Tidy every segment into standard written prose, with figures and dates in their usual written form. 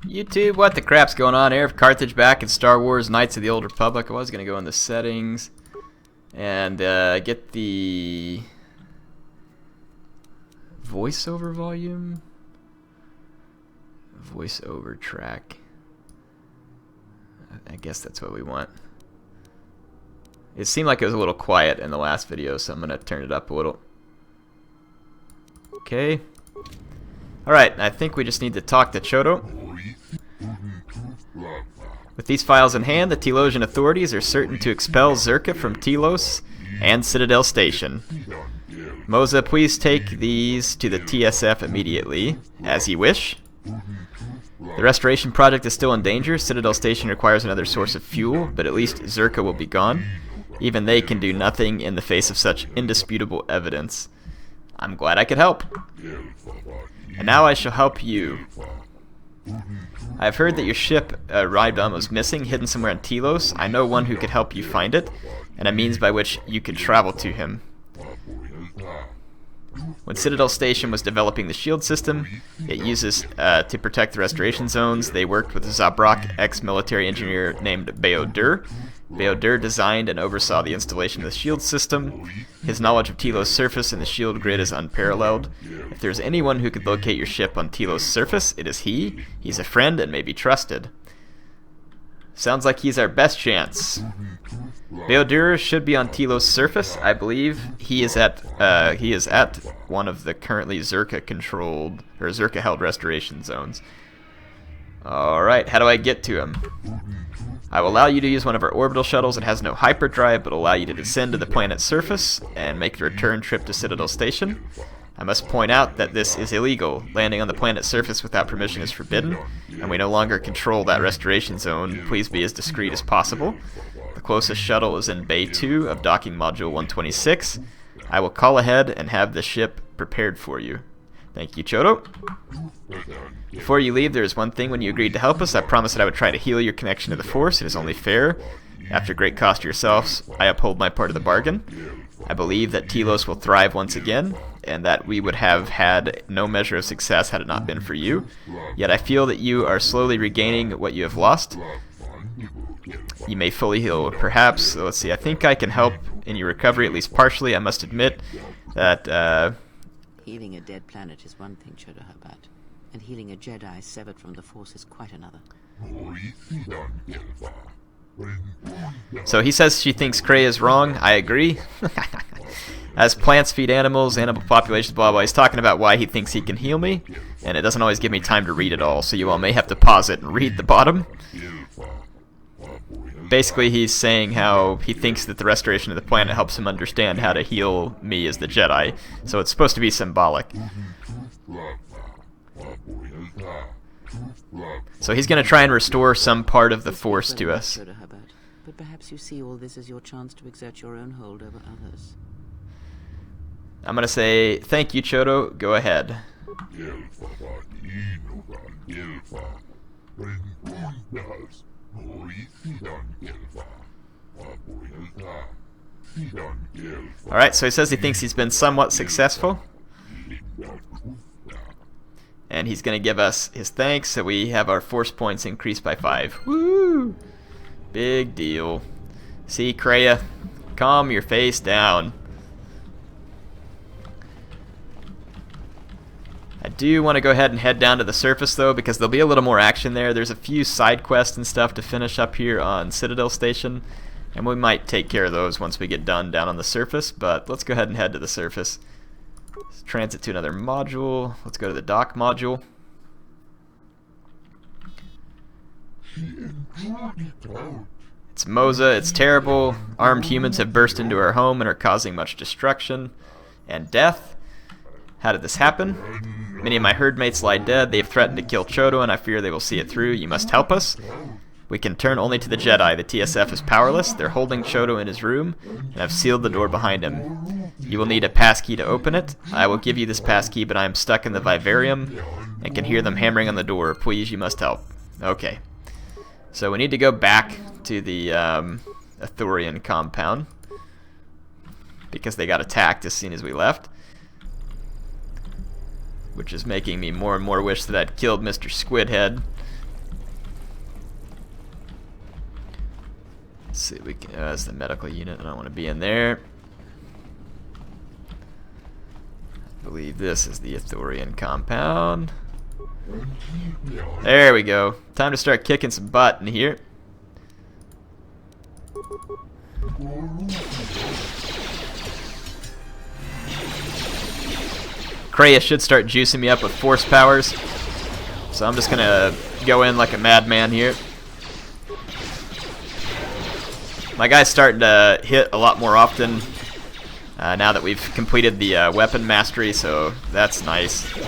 YouTube, what the crap's going on? HeirofCarthage back in Star Wars Knights of the Old Republic. I was going to go in the settings and get the voiceover volume. Voiceover track. I guess that's what we want. It seemed like it was a little quiet in the last video, so I'm going to turn it up a little. Okay. Alright, I think we just need to talk to Choto. With these files in hand, the Telosian authorities are certain to expel Zerka from Tilos and Citadel Station. Moza, please take these to the TSF immediately, as you wish. The restoration project is still in danger. Citadel Station requires another source of fuel, but at least Zerka will be gone. Even they can do nothing in the face of such indisputable evidence. I'm glad I could help. And now I shall help you. I have heard that your ship Rybdom was missing, hidden somewhere in Tilos. I know one who could help you find it, and a means by which you could travel to him. When Citadel Station was developing the shield system it uses to protect the restoration zones, they worked with a Zabrak ex-military engineer named Bao-Dur. Bao-Dur designed and oversaw the installation of the shield system. His knowledge of Tilos' surface and the shield grid is unparalleled. If there's anyone who could locate your ship on Tilos' surface, it is he. He's a friend and may be trusted. Sounds like he's our best chance. Bao-Dur should be on Tilos' surface. I believe he is at one of the currently Zerka-controlled or Zerka-held restoration zones. Alright, how do I get to him? I will allow you to use one of our orbital shuttles. It has no hyperdrive, but will allow you to descend to the planet's surface and make the return trip to Citadel Station. I must point out that this is illegal. Landing on the planet's surface without permission is forbidden, and we no longer control that restoration zone. Please be as discreet as possible. The closest shuttle is in Bay 2 of Docking Module 126. I will call ahead and have the ship prepared for you. Thank you, Choto. Before you leave, there is one thing. When you agreed to help us, I promised that I would try to heal your connection to the Force. It is only fair. After great cost to yourselves, I uphold my part of the bargain. I believe that Tilos will thrive once again, and that we would have had no measure of success had it not been for you. Yet I feel that you are slowly regaining what you have lost. You may fully heal, perhaps. Let's see, I think I can help in your recovery, at least partially. I must admit that... Healing a dead planet is one thing, Choto, and healing a Jedi severed from the Force is quite another. So he says she thinks Kreia is wrong. I agree. As plants feed animals, animal populations, blah blah. He's talking about why he thinks he can heal me, and it doesn't always give me time to read it all, so you all may have to pause it and read the bottom. Basically, he's saying how he thinks that the restoration of the planet helps him understand how to heal me as the Jedi, so it's supposed to be symbolic. So he's going to try and restore some part of the Force to us. But perhaps you see all this as your chance to exert your own hold over others. I'm going to say, thank you, Choto. Go ahead. Alright, so he says he thinks he's been somewhat successful. And he's going to give us his thanks, so we have our force points increased by 5. Woo! Big deal. See, Kreia, calm your face down. I do want to go ahead and head down to the surface, though, because there'll be a little more action there. There's a few side quests and stuff to finish up here on Citadel Station, and we might take care of those once we get done down on the surface, but let's go ahead and head to the surface. Let's transit to another module. Let's go to the dock module. It's Moza. It's terrible. Armed humans have burst into our home and are causing much destruction and death. How did this happen? Many of my herdmates lie dead. They have threatened to kill Choto, and I fear they will see it through. You must help us. We can turn only to the Jedi. The TSF is powerless. They're holding Choto in his room, and have sealed the door behind him. You will need a passkey to open it. I will give you this passkey, but I am stuck in the vivarium and can hear them hammering on the door. Please, you must help. Okay. So we need to go back to the Ithorian compound because they got attacked as soon as we left, which is making me more and more wish that I'd killed Mr. Squidhead. Let's see, we can. That's the medical unit. I don't want to be in there. I believe this is the Ithorian compound. There we go. Time to start kicking some butt in here. Kreia should start juicing me up with force powers. So I'm just gonna go in like a madman here. My guy's starting to hit a lot more often now that we've completed the weapon mastery, so that's nice. I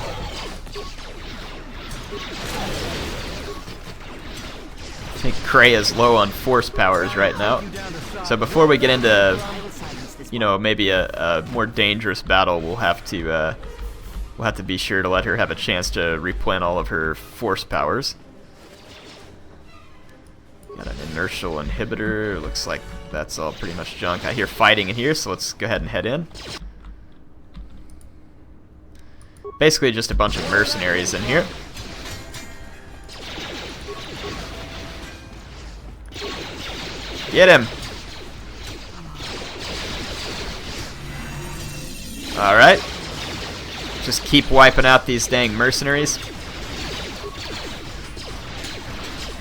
think Kreia's low on force powers right now. So before we get into, you know, maybe a more dangerous battle, we'll have to be sure to let her have a chance to replen all of her force powers. Got an inertial inhibitor. Looks like that's all pretty much junk. I hear fighting in here, so let's go ahead and head in. Basically just a bunch of mercenaries in here. Get him! Alright. Just keep wiping out these dang mercenaries.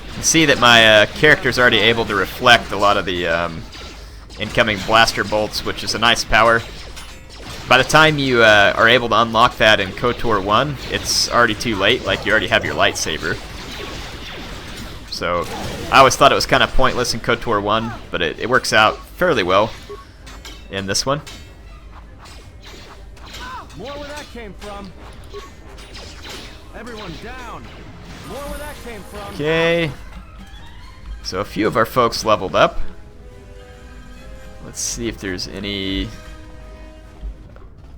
You can see that my character's already able to reflect a lot of the incoming blaster bolts, which is a nice power. By the time you are able to unlock that in KOTOR 1, it's already too late, like you already have your lightsaber. So I always thought it was kind of pointless in KOTOR 1, but it works out fairly well in this one. More where that came from. Everyone down. More where that came from. Okay. So a few of our folks leveled up. Let's see if there's any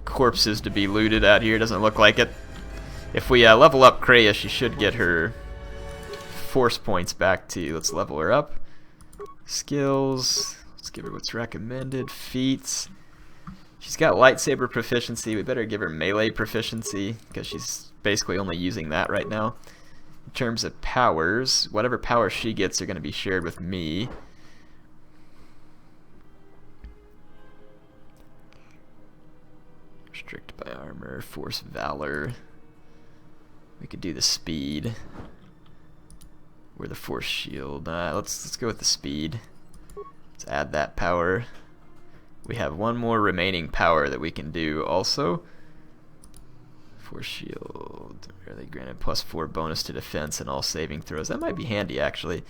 corpses to be looted out here. Doesn't look like it. If we level up Kreia, she should get her force points back too. Let's level her up. Skills. Let's give her what's recommended. Feats. She's got lightsaber proficiency. We better give her melee proficiency because she's basically only using that right now. In terms of powers, whatever powers she gets are going to be shared with me. Restricted by armor, force valor. We could do the speed. Or the force shield. Let's go with the speed. Let's add that power. We have one more remaining power that we can do also. Force shield. Are they granted +4 bonus to defense and all saving throws? That might be handy actually.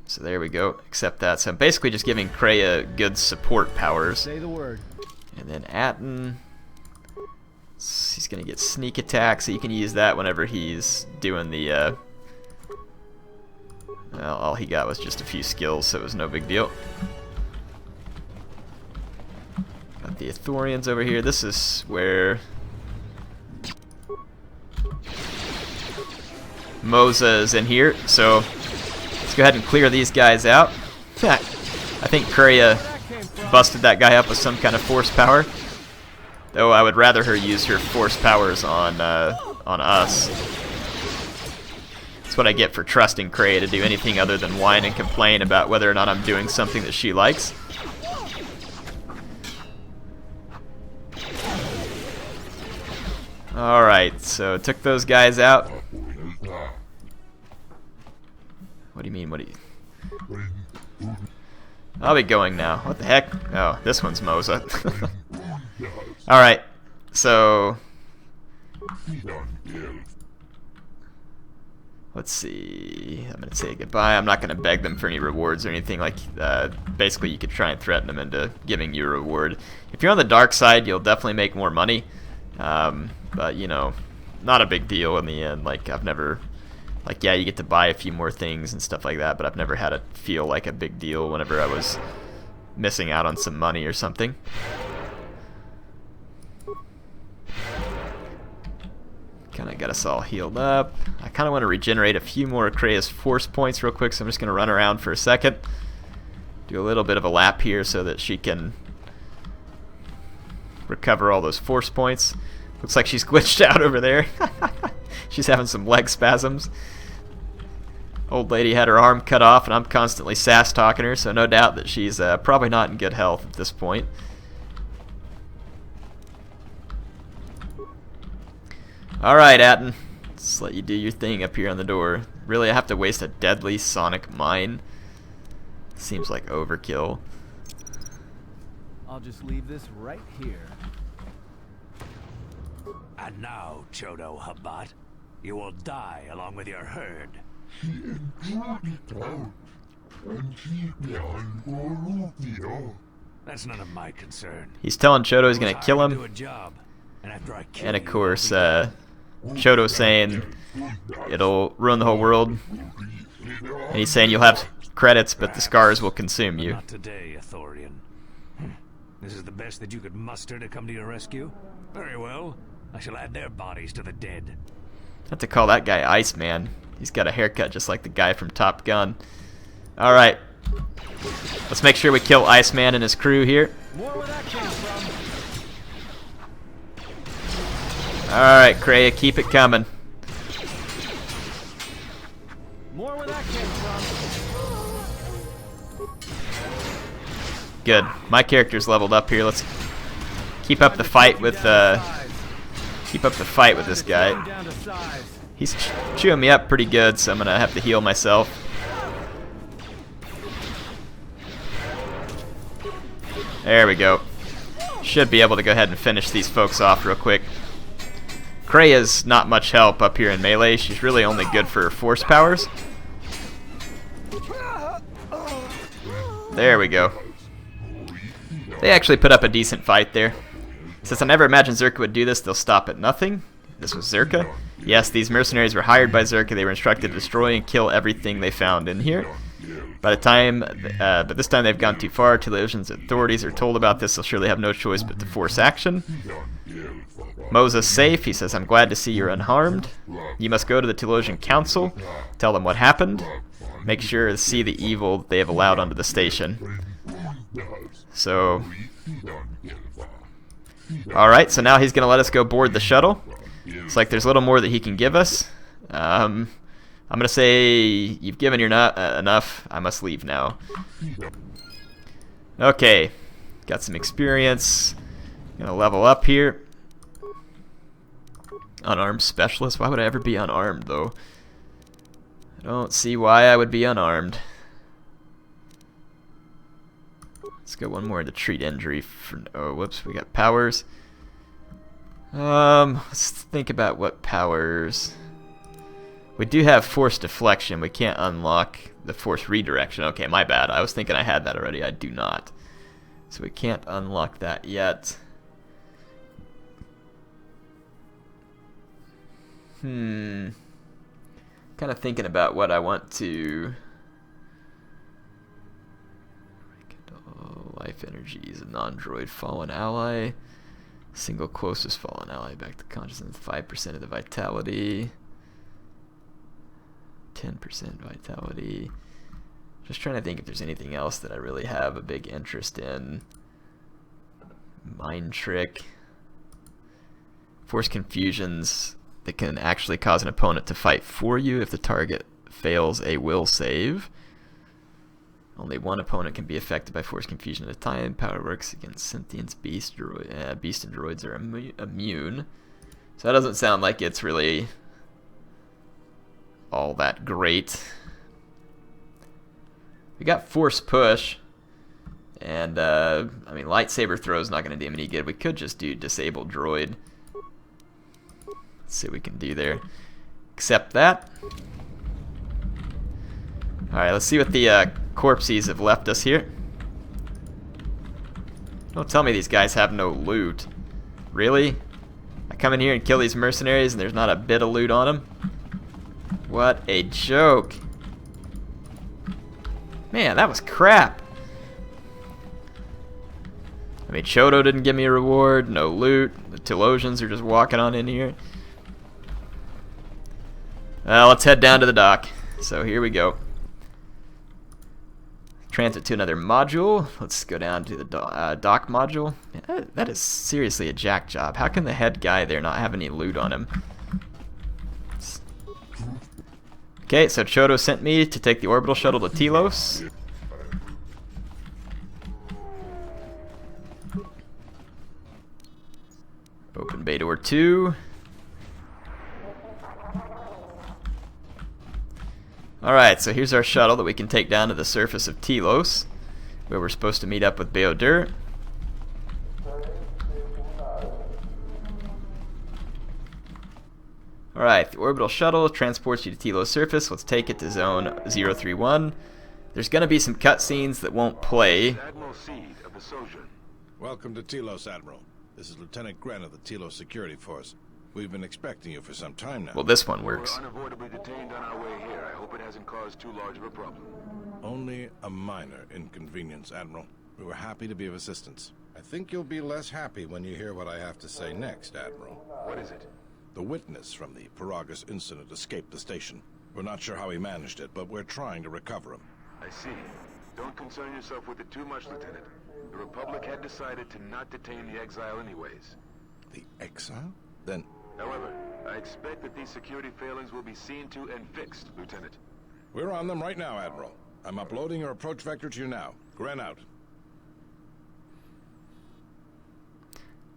So there we go. Accept that. So I'm basically just giving Kreia good support powers. Say the word. And then Atten. He's gonna get sneak attack, so you can use that whenever he's doing the well, all he got was just a few skills, so it was no big deal. Got the Ithorians over here. This is where Moza is in here, so let's go ahead and clear these guys out. I think Kreia busted that guy up with some kind of force power, though I would rather her use her force powers on us. That's what I get for trusting Kreia to do anything other than whine and complain about whether or not I'm doing something that she likes. Alright, so took those guys out. What do you mean, what do you... I'll be going now. What the heck? Oh, this one's Moza. Alright, so... Let's see. I'm going to say goodbye. I'm not going to beg them for any rewards or anything. Like, basically, you could try and threaten them into giving you a reward. If you're on the dark side, you'll definitely make more money. But, you know, not a big deal in the end. Like, I've never... Like, yeah, you get to buy a few more things and stuff like that, but I've never had it feel like a big deal whenever I was missing out on some money or something. Kind of got us all healed up. I kind of want to regenerate a few more of Kreia's force points real quick, so I'm just going to run around for a second. Do a little bit of a lap here so that she can recover all those force points. Looks like she's glitched out over there. She's having some leg spasms. Old lady had her arm cut off, and I'm constantly sass-talking her, so no doubt that she's probably not in good health at this point. Alright, Atten. Let's let you do your thing up here on the door. Really, I have to waste a deadly sonic mine? Seems like overkill. I'll just leave this right here. And now, Choto Habat, you will die along with your herd. That's none of my concern. He's telling Choto he's gonna kill him. Do a job, and after I kill And of you, course, I'll Choto saying it'll ruin the whole world. And he's saying you'll have credits, but the scars will consume you. Not today, Ithorian. This is the best that you could muster to come to your rescue? Very well. I shall add their bodies to the dead. I have to call that guy Iceman. He's got a haircut just like the guy from Top Gun. Alright. Let's make sure we kill Iceman and his crew here. More where that came from. Alright, Kreia, keep it coming. More where that came from. Good. My character's leveled up here. Let's keep up the fight with this guy. Down to size. He's chewing me up pretty good, so I'm gonna have to heal myself. There we go. Should be able to go ahead and finish these folks off real quick. Kreia's not much help up here in melee. She's really only good for her force powers. There we go. They actually put up a decent fight there. Since I never imagined Zerka would do this, they'll stop at nothing. This was Zerka. Yes, these mercenaries were hired by Zerka. They were instructed to destroy and kill everything they found in here. But this time they've gone too far. Tilosians authorities are told about this. They'll surely have no choice but to force action. Moses safe. He says, I'm glad to see you're unharmed. You must go to the Tilosian Council. Tell them what happened. Make sure to see the evil they have allowed onto the station. So... Alright, so now he's going to let us go board the shuttle. It's like there's a little more that he can give us. I'm going to say, you've given your enough. I must leave now. Okay. Got some experience. Going to level up here. Unarmed specialist. Why would I ever be unarmed, though? I don't see why I would be unarmed. Let's go one more to treat injury. Oh, whoops. We got powers. Let's think about what powers... We do have force deflection. We can't unlock the force redirection. Okay, my bad. I was thinking I had that already. I do not. So we can't unlock that yet. Kind of thinking about what I want to... Life energies, a non-droid fallen ally. Single closest fallen ally back to consciousness. 5% of the vitality. 10% vitality. Just trying to think if there's anything else that I really have a big interest in. Mind trick. Force confusions that can actually cause an opponent to fight for you if the target fails a will save. Only one opponent can be affected by force confusion at a time. Power works against sentience, beast and droids are immune. So that doesn't sound like it's really all that great. We got force push, and I mean lightsaber throw is not going to do any good. We could just do disable droid. Let's see what we can do there. Accept that. Alright, let's see what the corpses have left us here. Don't tell me these guys have no loot. Really? I come in here and kill these mercenaries and there's not a bit of loot on them? What a joke. Man, that was crap. I mean, Choto didn't give me a reward, no loot. The Tilosians are just walking on in here. Well, let's head down to the dock. So here we go. Transit to another module. Let's go down to the dock module. Yeah, that is seriously a jack job. How can the head guy there not have any loot on him? Okay, Okay, so Choto sent me to take the orbital shuttle to Tilos. Open Bao-Dur 2. Alright, so here's our shuttle that we can take down to the surface of Tilos, where we're supposed to meet up with Bao-Dur. Alright, the orbital shuttle transports you to Tilos surface. Let's take it to zone 031. There's going to be some cutscenes that won't play. Admiral Seed of the Sojourn. Welcome to Tilos, Admiral. This is Lieutenant Gren of the Tilos Security Force. We've been expecting you for some time now. Well, this one works. We're unavoidably detained on our way here. I hope it hasn't caused too large of a problem. Only a minor inconvenience, Admiral. We were happy to be of assistance. I think you'll be less happy when you hear what I have to say next, Admiral. What is it? The witness from the Paragus incident escaped the station. We're not sure how he managed it, but we're trying to recover him. I see. Don't concern yourself with it too much, Lieutenant. The Republic had decided to not detain the exile anyways. The exile? Then... However, I expect that these security failings will be seen to and fixed, Lieutenant. We're on them right now, Admiral. I'm uploading your approach vector to you now. Gren out.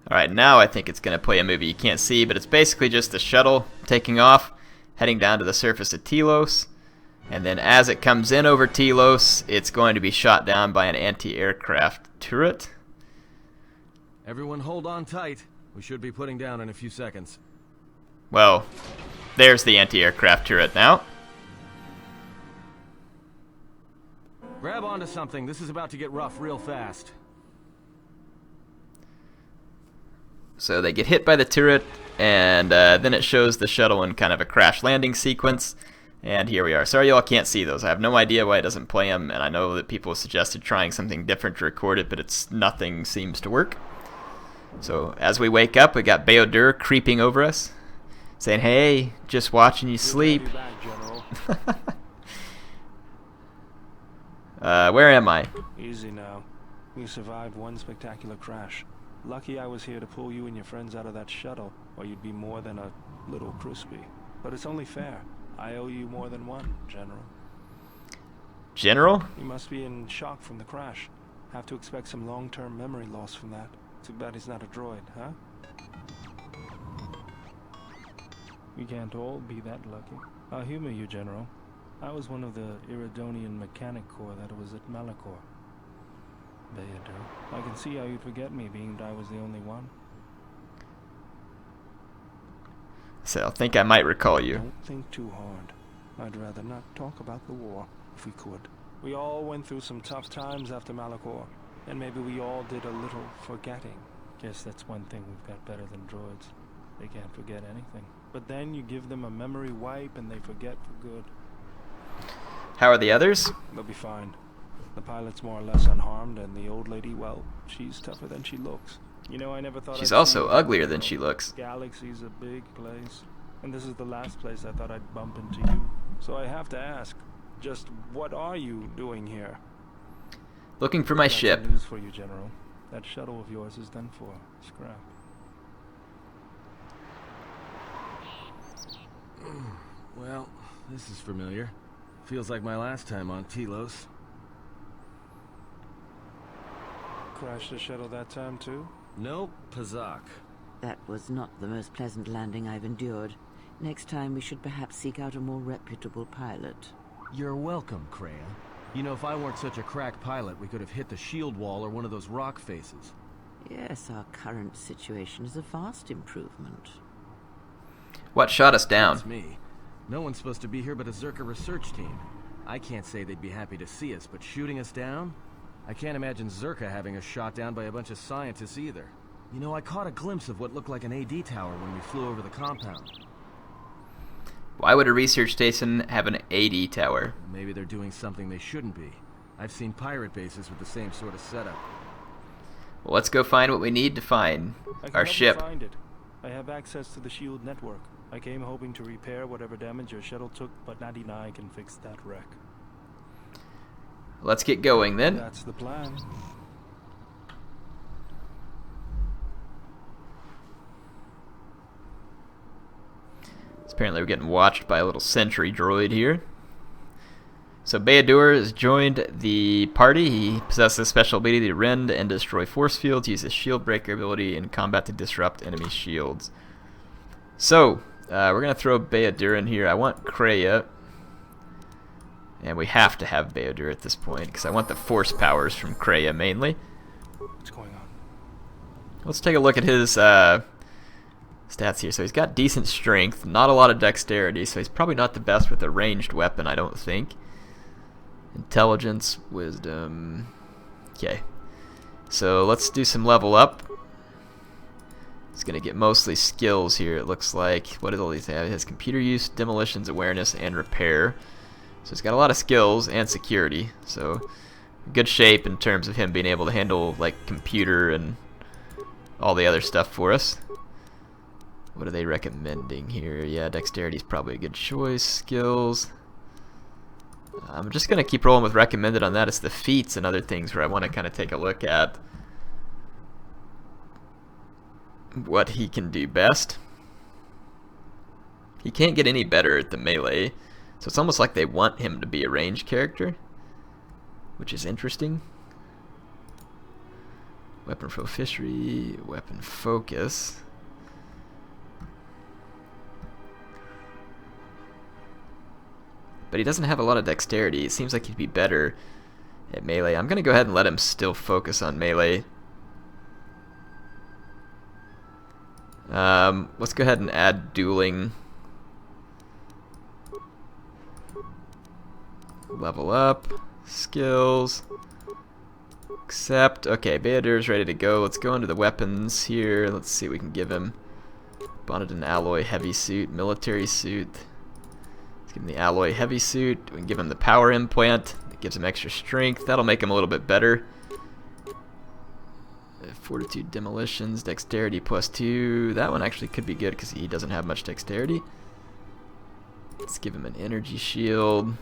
Alright, now I think it's going to play a movie you can't see, but it's basically just the shuttle taking off, heading down to the surface of Tilos, and then as it comes in over Tilos, it's going to be shot down by an anti-aircraft turret. Everyone hold on tight. We should be putting down in a few seconds. Well, there's the anti-aircraft turret now. Grab onto something. This is about to get rough real fast. So they get hit by the turret, and then it shows the shuttle in kind of a crash landing sequence. And here we are. Sorry y'all can't see those. I have no idea why it doesn't play them, and I know that people have suggested trying something different to record it, but nothing seems to work. So as we wake up, we got Bao-Dur creeping over us, saying, "Hey, just watching you sleep." Where am I? Easy now. We survived one spectacular crash. Lucky I was here to pull you and your friends out of that shuttle, or you'd be more than a little crispy. But it's only fair. I owe you more than one, General. General? You must be in shock from the crash. Have to expect some long-term memory loss from that. Too bad he's not a droid, huh? We can't all be that lucky. I'll humor you, General. I was one of the Iridonian Mechanic Corps that was at Malachor. Bao-Dur. I can see how you'd forget me, being that I was the only one. So I think I might recall you. Don't think too hard. I'd rather not talk about the war, if we could. We all went through some tough times after Malachor, and maybe we all did a little forgetting. Guess that's one thing we've got better than droids. They can't forget anything. But then you give them a memory wipe and they forget for good. How are the others? They'll be fine. The pilot's more or less unharmed, and the old lady, well, she's tougher than she looks. You know, I never thought She's I'd also see uglier than she looks. Galaxy's a big place, and this is the last place I thought I'd bump into you. So I have to ask, just what are you doing here? Looking for my That's ship. news for you, General. That shuttle of yours is done for. Scrap. Well, this is familiar. Feels like my last time on Tilos. Crashed the shuttle that time, too? Nope, Pazak. That was not the most pleasant landing I've endured. Next time we should perhaps seek out a more reputable pilot. You're welcome, Kreia. You know, if I weren't such a crack pilot, we could have hit the shield wall or one of those rock faces. Yes, our current situation is a vast improvement. What shot us down? That's me. No one's supposed to be here but a Zerka research team. I can't say they'd be happy to see us, but shooting us down? I can't imagine Zerka having us shot down by a bunch of scientists either. You know, I caught a glimpse of what looked like an AD tower when we flew over the compound. Why would a research station have an AD tower? Maybe they're doing something they shouldn't be. I've seen pirate bases with the same sort of setup. Well, let's go find what we need to find. I can Our help you ship. find it. I have access to the shield network. I came hoping to repair whatever damage your shuttle took, but not even I can fix that wreck. Let's get going then. That's the plan. Apparently we're getting watched by a little sentry droid here. So Bao-Dur has joined the party. He possesses a special ability to rend and destroy force fields. He uses shield breaker ability in combat to disrupt enemy shields. So, we're going to throw Bao-Dur in here. I want Kreia. And we have to have Bao-Dur at this point, because I want the force powers from Kreia mainly. What's going on? Let's take a look at his stats here. So he's got decent strength, not a lot of dexterity, so he's probably not the best with a ranged weapon, I don't think. Intelligence, wisdom. Okay. So let's do some level up. He's going to get mostly skills here, it looks like. What do all these have? He has computer use, demolitions, awareness, and repair. So he's got a lot of skills and security. So good shape in terms of him being able to handle like computer and all the other stuff for us. What are they recommending here? Yeah, dexterity is probably a good choice. Skills. I'm just going to keep rolling with recommended on that. It's the feats and other things where I want to kind of take a look at what he can do best. He can't get any better at the melee, so it's almost like they want him to be a ranged character, which is interesting. Weapon proficiency, weapon focus. But he doesn't have a lot of dexterity. It seems like he'd be better at melee. I'm going to go ahead and let him still focus on melee. Let's go ahead and add dueling. Level up. Skills. Accept. Okay, Bao-Dur's ready to go. Let's go into the weapons here. Let's see what we can give him. Bonded and alloy heavy suit. Military suit. Give him the alloy heavy suit. We can give him the power implant. It gives him extra strength. That'll make him a little bit better. Fortitude demolitions, dexterity +2. That one actually could be good because he doesn't have much dexterity. Let's give him an energy shield.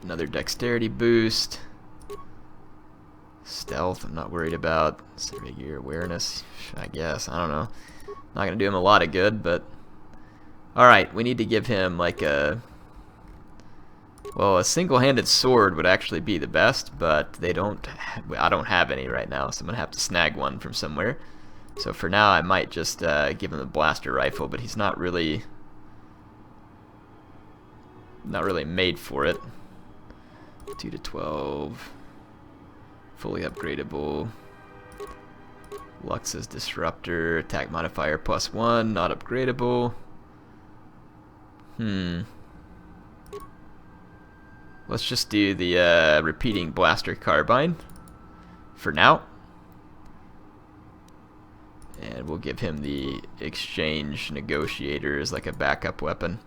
Another dexterity boost. Stealth, I'm not worried about. Regular awareness, I guess. I don't know. Not going to do him a lot of good, but alright, we need to give him like a... Well, a single-handed sword would actually be the best, but they don't... I don't have any right now, so I'm going to have to snag one from somewhere. So for now, I might just give him the blaster rifle, but he's not really... made for it. 2 to 12. Fully upgradable. Lux's Disruptor. Attack modifier +1. Not upgradable. Let's just do the repeating blaster carbine for now. And we'll give him the exchange negotiator as like a backup weapon.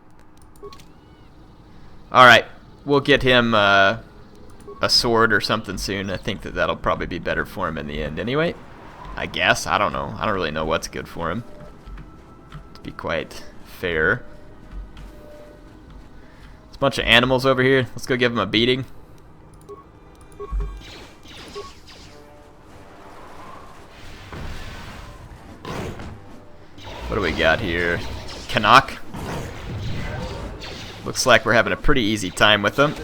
Alright, we'll get him a sword or something soon. I think that that'll probably be better for him in the end anyway. I guess, I don't know. I don't really know what's good for him, to be quite fair. There's a bunch of animals over here. Let's go give them a beating. What do we got here? Canuck. Looks like we're having a pretty easy time with them.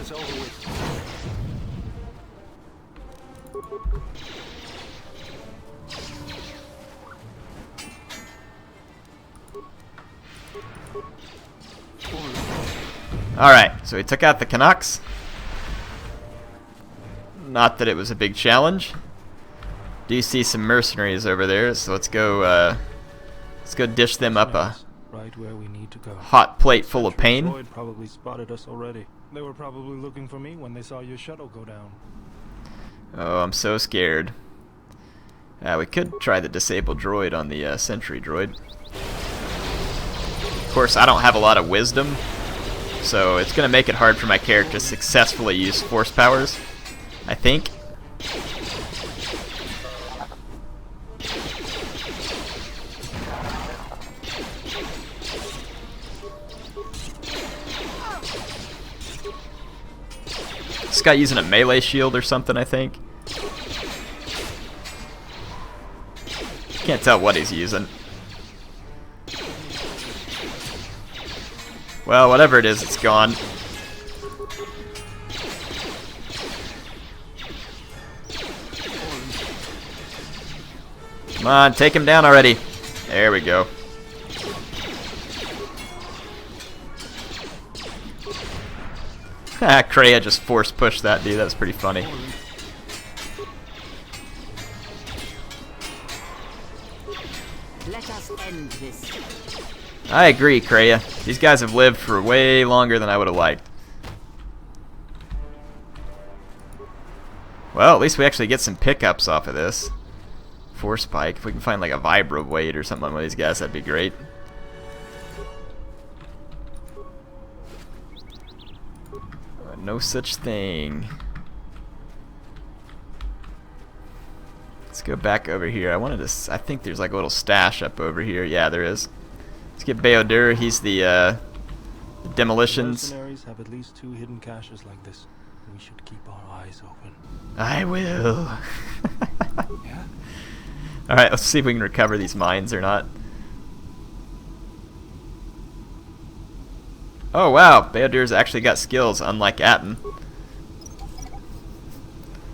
Alright, so we took out the Canucks. Not that it was a big challenge. Do you see some mercenaries over there, so let's go dish them up a right where we need to go. Hot plate full of pain. Droid probably spotted us already. They were probably looking for me when they saw your shuttle go down. Oh, I'm so scared. We could try the disabled droid on the sentry droid. Of course, I don't have a lot of wisdom, so it's going to make it hard for my character to successfully use force powers, I think. This guy using a melee shield or something, I think. Can't tell what he's using. Well, whatever it is, it's gone. Come on, take him down already. There we go. Kreia just force pushed that dude. That was pretty funny. Let us end this. I agree, Kreia. These guys have lived for way longer than I would have liked. Well, at least we actually get some pickups off of this. Force spike. If we can find like a vibro blade or something on one of these guys, that'd be great. No such thing. Let's go back over here. I think there's like a little stash up over here. Yeah, there is. Let's get Bao-Dur. He's the demolitions. Mercenaries have at least 2 hidden caches like this. We should keep our eyes open. I will. Yeah? Alright, let's see if we can recover these mines or not. Oh wow, Bao-Dur's actually got skills, unlike Atten.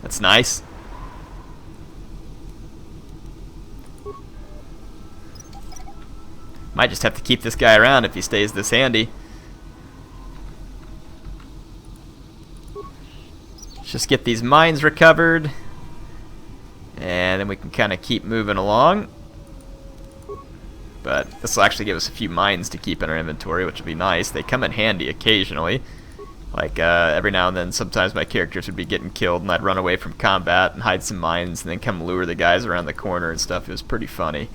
That's nice. Might just have to keep this guy around if he stays this handy. Let's just get these mines recovered. And then we can kind of keep moving along. But this will actually give us a few mines to keep in our inventory, which will be nice. They come in handy occasionally. Like every now and then, sometimes my characters would be getting killed and I'd run away from combat and hide some mines and then come lure the guys around the corner and stuff. It was pretty funny.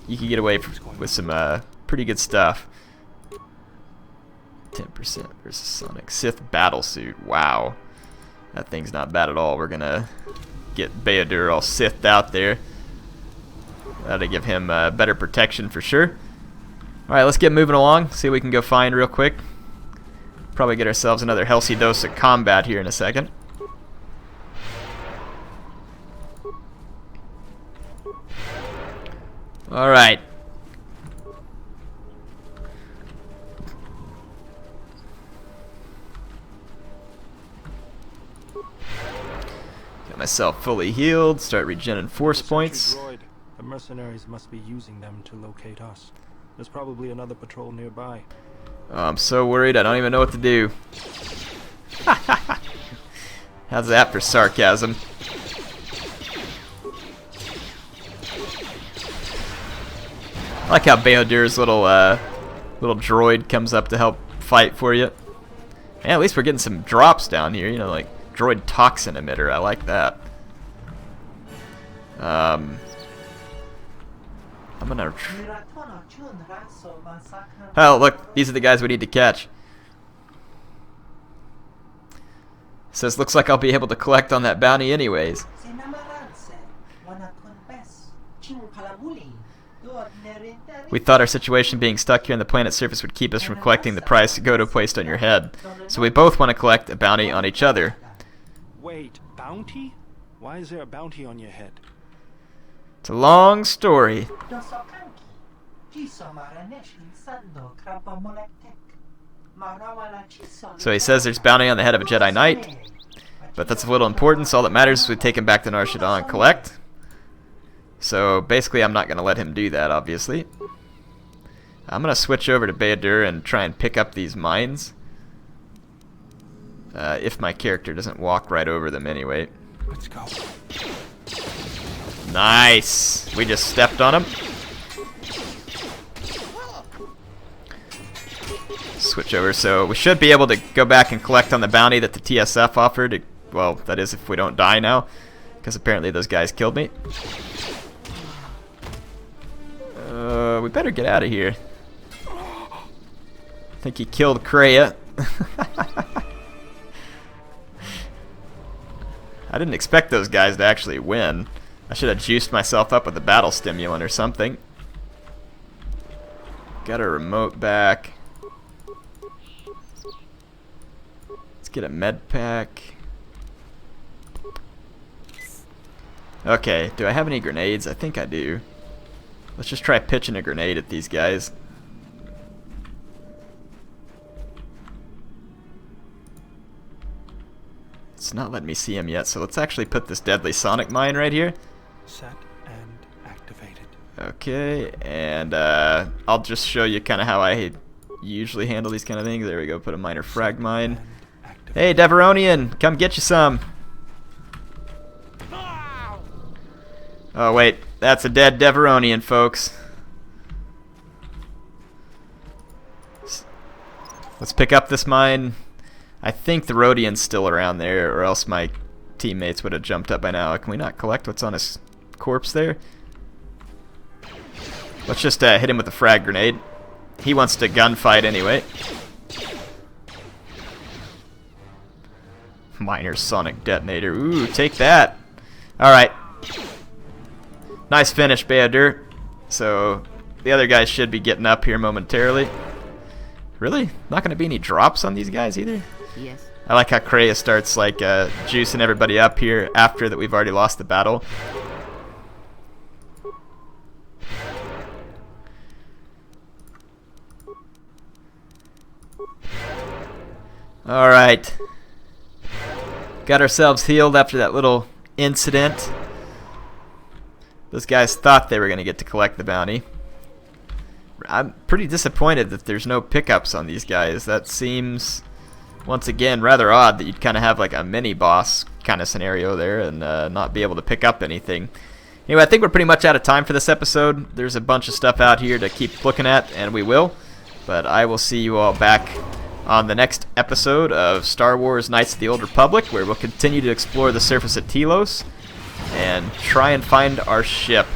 You can get away with some pretty good stuff. 10% versus Sonic. Sith battlesuit. Wow. That thing's not bad at all. We're going to get Bao-Dur all Sithed out there. That'll give him better protection for sure. Alright, let's get moving along. See what we can go find real quick. Probably get ourselves another healthy dose of combat here in a second. Alright. Got myself fully healed. Start regenerating force points. Droid. The mercenaries must be using them to locate us. There's probably another patrol nearby. Oh, I'm so worried I don't even know what to do. How's that for sarcasm? I like how Bao-Dur's little droid comes up to help fight for you. And at least we're getting some drops down here, you know, like droid toxin emitter. I like that. I'm gonna. Oh, look, these are the guys we need to catch. Says, looks like I'll be able to collect on that bounty anyways. We thought our situation being stuck here on the planet's surface would keep us from collecting the price Choto placed on your head. So we both want to collect a bounty on each other. Wait, bounty? Why is there a bounty on your head? It's a long story. So he says there's bounty on the head of a Jedi Knight, but that's of little importance. All that matters is we take him back to Nar Shaddaa and collect. So basically I'm not going to let him do that, obviously. I'm going to switch over to Bao-Dur and try and pick up these mines. If my character doesn't walk right over them anyway. Let's go. Nice! We just stepped on him. Switch over, so we should be able to go back and collect on the bounty that the TSF offered. Well, that is if we don't die now, because apparently those guys killed me. We better get out of here. I think he killed Kreia. I didn't expect those guys to actually win. I should have juiced myself up with a battle stimulant or something. Got a remote back. Let's get a med pack. Okay, do I have any grenades? I think I do. Let's just try pitching a grenade at these guys. It's not letting me see him yet, so let's actually put this deadly sonic mine right here. Set and activated. Okay, and I'll just show you kind of how I usually handle these kind of things. There we go, put a minor frag mine. Hey, Deveronian, come get you some. Oh wait, that's a dead Deveronian, folks. Let's pick up this mine. I think the Rhodian's still around there, or else my teammates would have jumped up by now. Can we not collect what's on his corpse there? Let's just hit him with a frag grenade. He wants to gunfight anyway. Minor sonic detonator. Ooh, take that. Alright. Nice finish, Bao-Dur. So, the other guys should be getting up here momentarily. Really? Not going to be any drops on these guys either? Yes. I like how Kreia starts like juicing everybody up here after that we've already lost the battle. Alright. Got ourselves healed after that little incident. Those guys thought they were going to get to collect the bounty. I'm pretty disappointed that there's no pickups on these guys. That seems, once again, rather odd that you'd kind of have like a mini-boss kind of scenario there and not be able to pick up anything. Anyway, I think we're pretty much out of time for this episode. There's a bunch of stuff out here to keep looking at, and we will. But I will see you all back on the next episode of Star Wars Knights of the Old Republic, where we'll continue to explore the surface of Tilos and try and find our ship.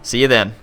See you then.